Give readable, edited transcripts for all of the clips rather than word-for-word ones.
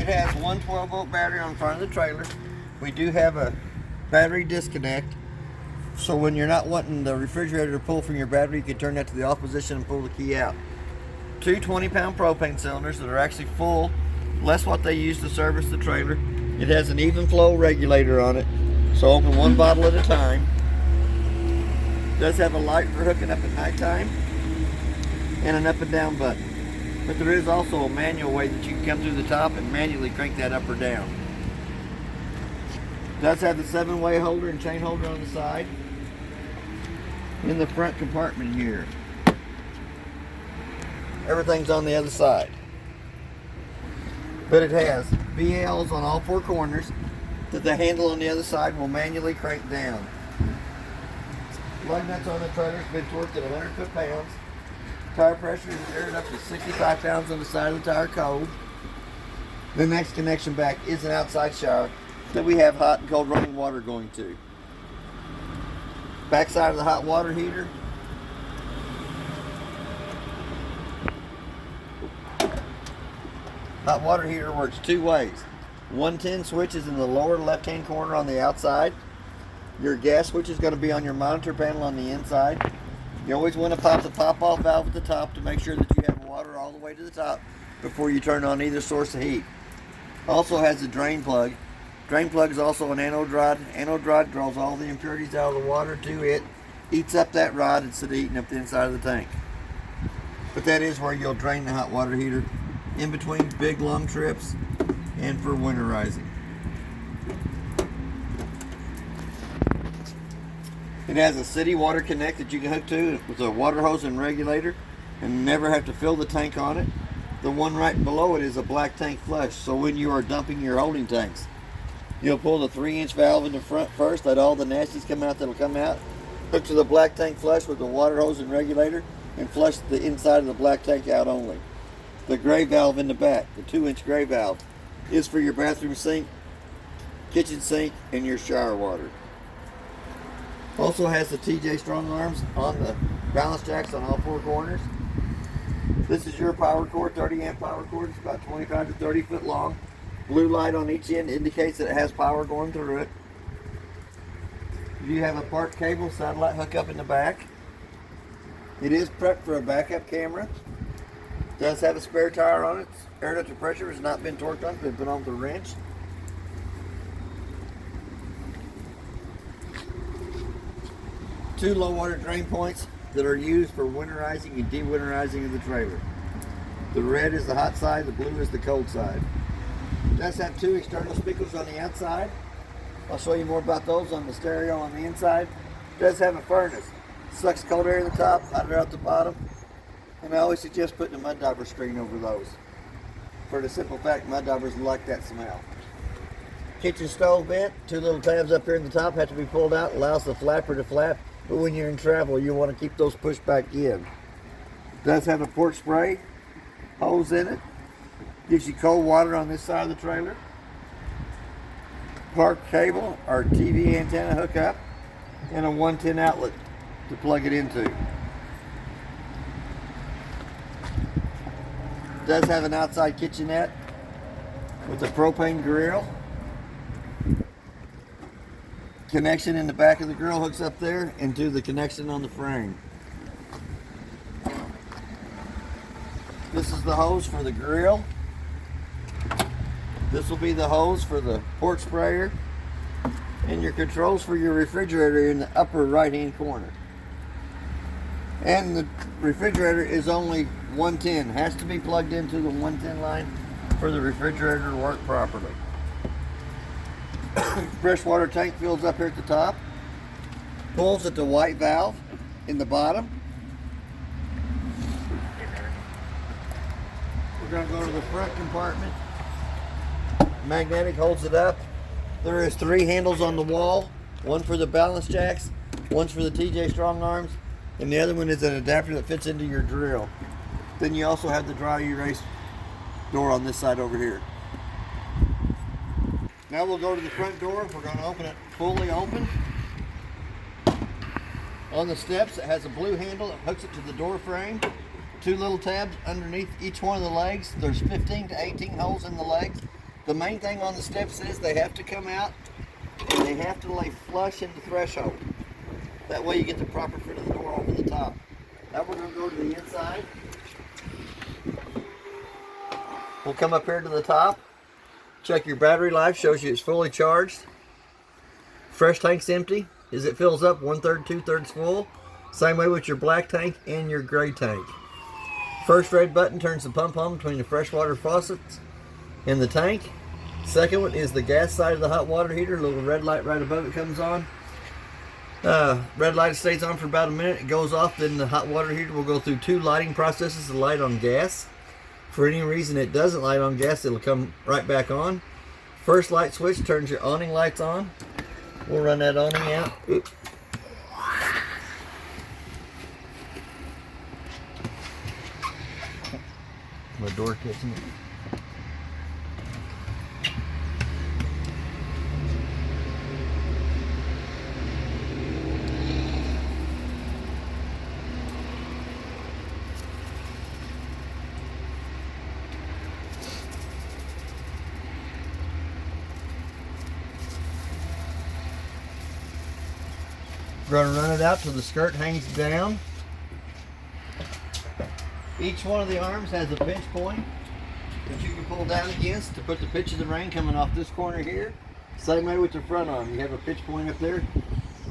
has one 12-volt battery on the front of the trailer. We do have a battery disconnect, so when you're not wanting the refrigerator to pull from your battery, you can turn that to the off position and pull the key out. Two 20-pound propane cylinders that are actually full, less what they use to service the trailer. It has an even flow regulator on it, so open one bottle at a time. It does have a light for hooking up at nighttime and an up and down button. But there is also a manual way that you can come through the top and manually crank that up or down. It does have the 7-way holder and chain holder on the side. In the front compartment here. Everything's on the other side. But it has BLs on all 4 corners that the handle on the other side will manually crank down. Lug nuts on the trailer has been torqued at 100 foot-pounds. Tire pressure is aired up to 65 pounds on the side of the tire cold. The next connection back is an outside shower that we have hot and cold running water going to. Back side of the hot water heater. Hot water heater works 2 ways. 110 switch is in the lower left-hand corner on the outside. Your gas switch is going to be on your monitor panel on the inside. You always want to pop the pop-off valve at the top to make sure that you have water all the way to the top before you turn on either source of heat. Also has a drain plug. Drain plug is also an anode rod. Anode rod draws all the impurities out of the water to it, eats up that rod instead of eating up the inside of the tank. But that is where you'll drain the hot water heater, in between big long trips and for winterizing. It has a city water connect that you can hook to with a water hose and regulator and never have to fill the tank on it. The one right below it is a black tank flush, so when you are dumping your holding tanks, you'll pull the 3-inch valve in the front first, let all the nasties come out that'll come out, hook to the black tank flush with the water hose and regulator, and flush the inside of the black tank out only. The gray valve in the back, the 2-inch gray valve, is for your bathroom sink, kitchen sink, and your shower water. Also has the TJ strong arms on the balance jacks on all 4 corners. This is your power cord, 30 amp power cord. It's about 25 to 30 foot long. Blue light on each end indicates that it has power going through it. You have a part cable satellite hookup in the back. It is prepped for a backup camera. It does have a spare tire on it. Air ductor pressure has not been torqued on, it's been put on with a wrench. Two low water drain points that are used for winterizing and dewinterizing of the trailer. The red is the hot side, the blue is the cold side. It does have 2 external speakers on the outside. I'll show you more about those on the stereo on the inside. It does have a furnace. Sucks cold air at the top, hot air out the bottom. And I always suggest putting a mud dauber screen over those. For the simple fact, mud daubers like that smell. Kitchen stove vent, 2 little tabs up here in the top have to be pulled out, allows the flapper to flap. But when you're in travel, you want to keep those pushed back in. It does have a port spray hose in it. Gives you cold water on this side of the trailer. Park cable or TV antenna hookup. And a 110 outlet to plug it into. It does have an outside kitchenette with a propane grill. Connection in the back of the grill hooks up there into the connection on the frame. This is the hose for the grill. This will be the hose for the port sprayer. And your controls for your refrigerator in the upper right hand corner. And the refrigerator is only 110. Has to be plugged into the 110 line for the refrigerator to work properly. Freshwater tank fills up here at the top. Pulls at the white valve in the bottom. We're going to go to the front compartment. Magnetic holds it up. There is 3 handles on the wall. One for the balance jacks, one's for the TJ strong arms, and the other one is an adapter that fits into your drill. Then you also have the dry erase door on this side over here. Now we'll go to the front door. We're going to open it fully open. On the steps, it has a blue handle that hooks it to the door frame. 2 little tabs underneath each one of the legs. There's 15 to 18 holes in the legs The main thing on the steps is they have to come out and they have to lay flush in the threshold. That way you get the proper fit of the door over the top. Now we're going to go to the inside. We'll come up here to the top. Check your battery life, shows you it's fully charged. Fresh tank's empty. As it fills up, 1/3, 2/3 full. Same way with your black tank and your gray tank. First red button turns the pump on between the freshwater faucets and the tank. Second one is the gas side of the hot water heater. A little red light right above it comes on. Red light stays on for about a minute. It goes off. Then the hot water heater will go through 2 lighting processes to light on gas. For any reason it doesn't light on gas, it'll come right back on. First light switch turns your awning lights on. We'll run that awning out. Oops. My door catching it. We're going to run it out till the skirt hangs down. Each one of the arms has a pinch point that you can pull down against to put the pitch of the rain coming off this corner here. Same way with the front arm. You have a pitch point up there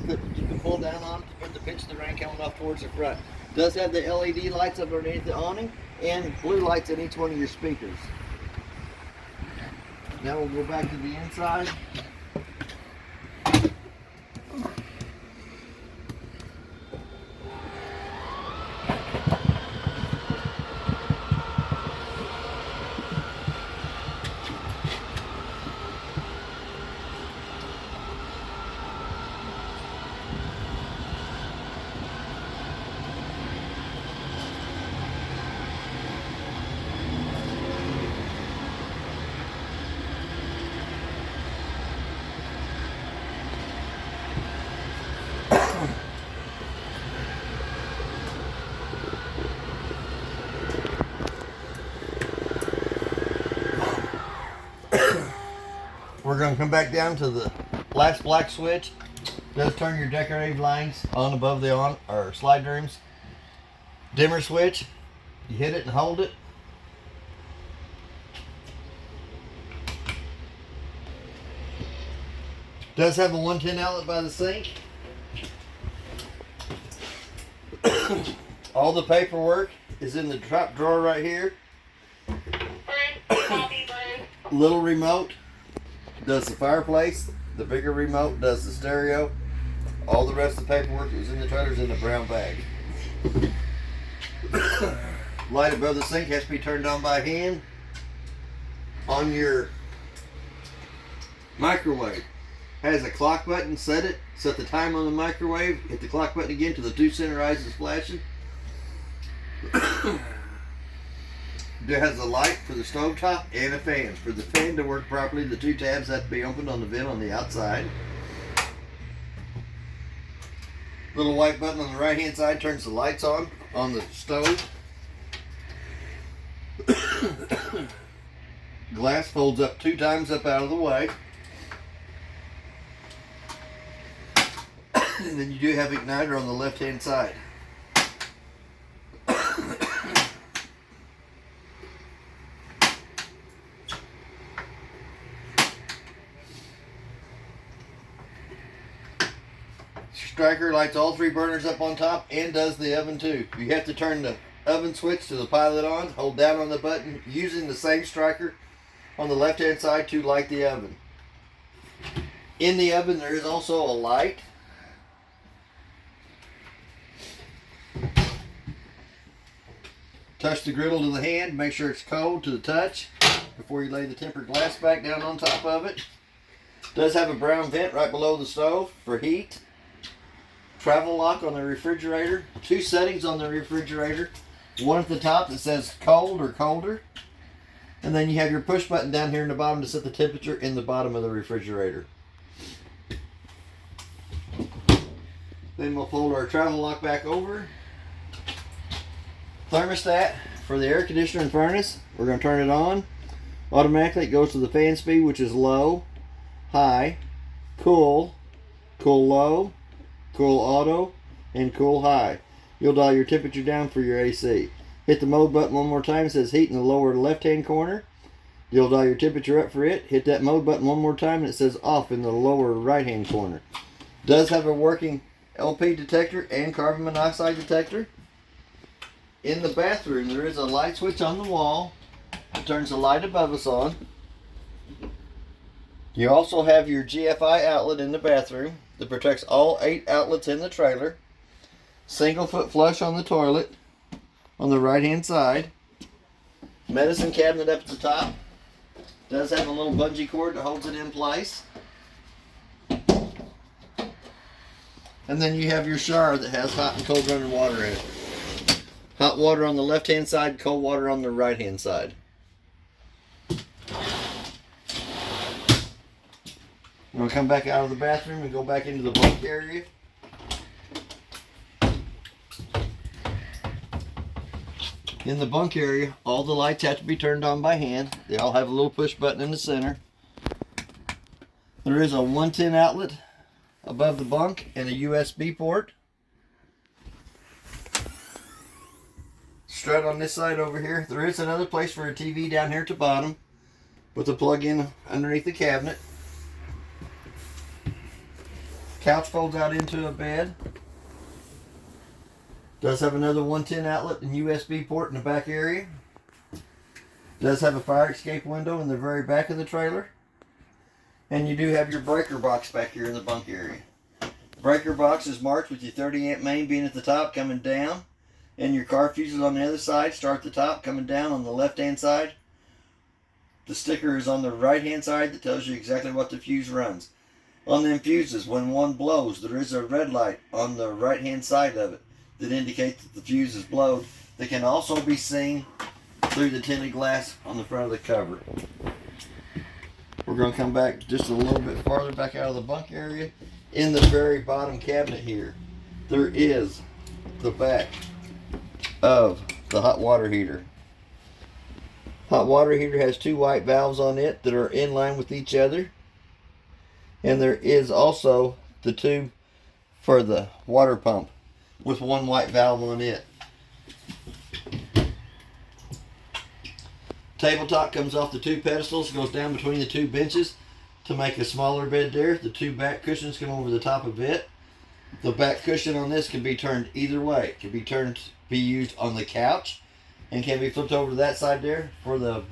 that you can pull down on to put the pitch of the rain coming off towards the front. It does have the LED lights up underneath the awning and blue lights in each one of your speakers. Now we'll go back to the inside. We're going to come back down to the last black switch. Does turn your decorative lines on above the or slide rooms. Dimmer switch. You hit it and hold it. Does have a 110 outlet by the sink. All the paperwork is in the top drawer right here. Little remote does the fireplace. The bigger remote does the stereo. All the rest of the paperwork that was in the trailer is in the brown bag. Light above the sink has to be turned on by hand. On your microwave, has a clock button. Set it. Set the time on the microwave. Hit the clock button again till the 2 center eyes is flashing. It has a light for the stovetop and a fan. For the fan to work properly, the 2 tabs have to be opened on the vent on the outside. Little white button on the right hand side turns the lights on the stove. Glass folds up 2 times up out of the way. And then you do have igniter on the left hand side. Striker lights all 3 burners up on top and does the oven too. You have to turn the oven switch to the pilot on, hold down on the button using the same striker on the left hand side to light the oven. In the oven there is also a light. Touch the griddle to the hand, make sure it's cold to the touch before you lay the tempered glass back down on top of it. Does have a brown vent right below the stove for heat. Travel lock on the refrigerator. 2 settings on the refrigerator. One at the top that says cold or colder. And then you have your push button down here in the bottom to set the temperature in the bottom of the refrigerator. Then we'll fold our travel lock back over. Thermostat for the air conditioner and furnace. We're going to turn it on. Automatically it goes to the fan speed, which is low, high, cool, cool low, cool auto, and cool high. You'll dial your temperature down for your AC. Hit the mode button one more time. It says heat in the lower left hand corner. You'll dial your temperature up for it. Hit that mode button one more time and it says off in the lower right hand corner. Does have a working LP detector and carbon monoxide detector. In the bathroom there is a light switch on the wall. It turns the light above us on. You also have your GFI outlet in the bathroom that protects all 8 outlets in the trailer. Single foot flush on the toilet on the right hand side. Medicine cabinet up at the top. Does have a little bungee cord that holds it in place. And then you have your shower that has hot and cold running water in it. Hot water on the left hand side, cold water on the right hand side. We're going to come back out of the bathroom and go back into the bunk area. In the bunk area, all the lights have to be turned on by hand. They all have a little push button in the center. There is a 110 outlet above the bunk and a USB port. Strut on this side over here. There is another place for a TV down here at the bottom with a plug-in underneath the cabinet. Couch folds out into a bed. Does have another 110 outlet and USB port in the back area. Does have a fire escape window in the very back of the trailer. And you do have your breaker box back here in the bunk area. Breaker box is marked with your 30 amp main being at the top coming down. And your car fuses on the other side start at the top coming down on the left hand side. The sticker is on the right hand side that tells you exactly what the fuse runs. On them fuses, when one blows, there is a red light on the right hand side of it that indicates that the fuse is blown. They can also be seen through the tinted glass on the front of the cover. We're going to come back just a little bit farther back out of the bunk area. In the very bottom cabinet here, there is the back of the hot water heater. Hot water heater has 2 white valves on it that are in line with each other. And there is also the tube for the water pump with 1 white valve on it. Tabletop comes off the 2 pedestals, goes down between the 2 benches to make a smaller bed there. The 2 back cushions come over the top of it. The back cushion on this can be turned either way. It can be turned to be used on the couch and can be flipped over to that side there for the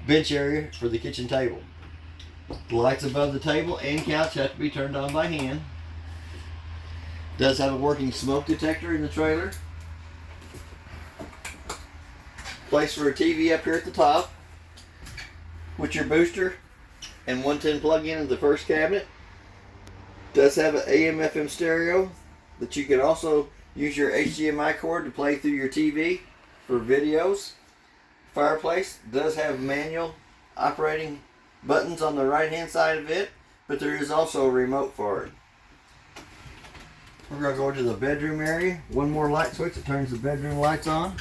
bench area for the kitchen table. The lights above the table and couch have to be turned on by hand. Does have a working smoke detector in the trailer. Place for a TV up here at the top with your booster and 110 plug-in in the first cabinet. Does have an AM FM stereo that you can also use your HDMI cord to play through your TV for videos. Fireplace does have manual operating buttons on the right hand side of it, but there is also a remote for it. We're going to go to the bedroom area. 1 more light switch that turns the bedroom lights on.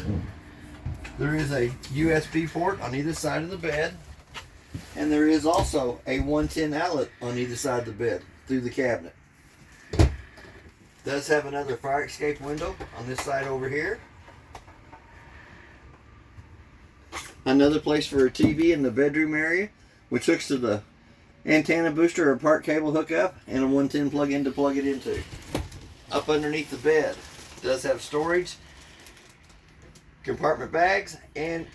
There is a USB port on either side of the bed, and there is also a 110 outlet on either side of the bed through the cabinet. Does have another fire escape window on this side over here. Another place for a TV in the bedroom area, which hooks to the antenna booster or part cable hookup, and a 110 plug-in to plug it into. Up underneath the bed, does have storage, compartment bags, and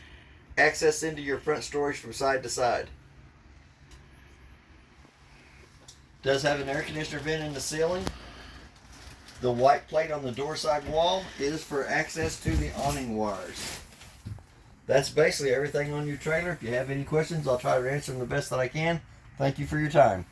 access into your front storage from side to side. Does have an air conditioner vent in the ceiling. The white plate on the door side wall is for access to the awning wires. That's basically everything on your trailer. If you have any questions, I'll try to answer them the best that I can. Thank you for your time.